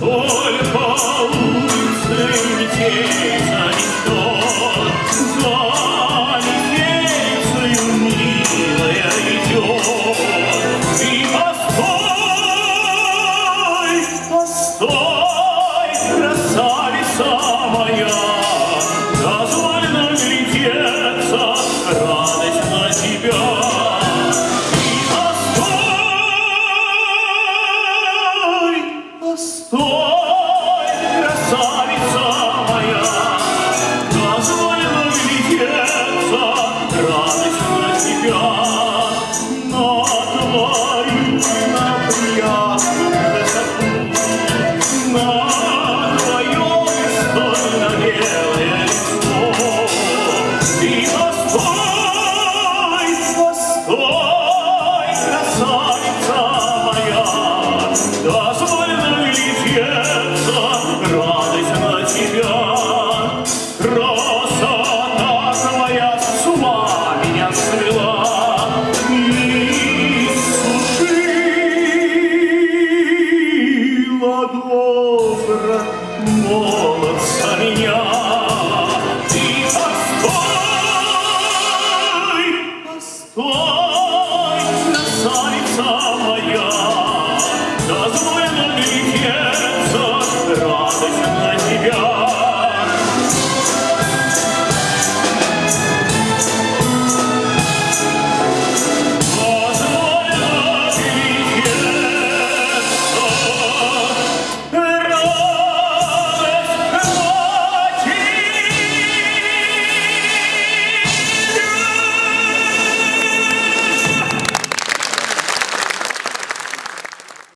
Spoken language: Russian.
Только улицы детей занесет, за лисицею милая идет. И постой, постой, красавица моя, дозволено глядеться, радость на тебя. Постой, красавица моя, дозволено глядеться, радость на тебя, на твою, на приятную красоту, на твое стольно-белое лицо. И постой, постой, красавица моя, дозволено глядеться, радость на тебя. Красота твоя с ума меня свела и сушила добро молодца меня.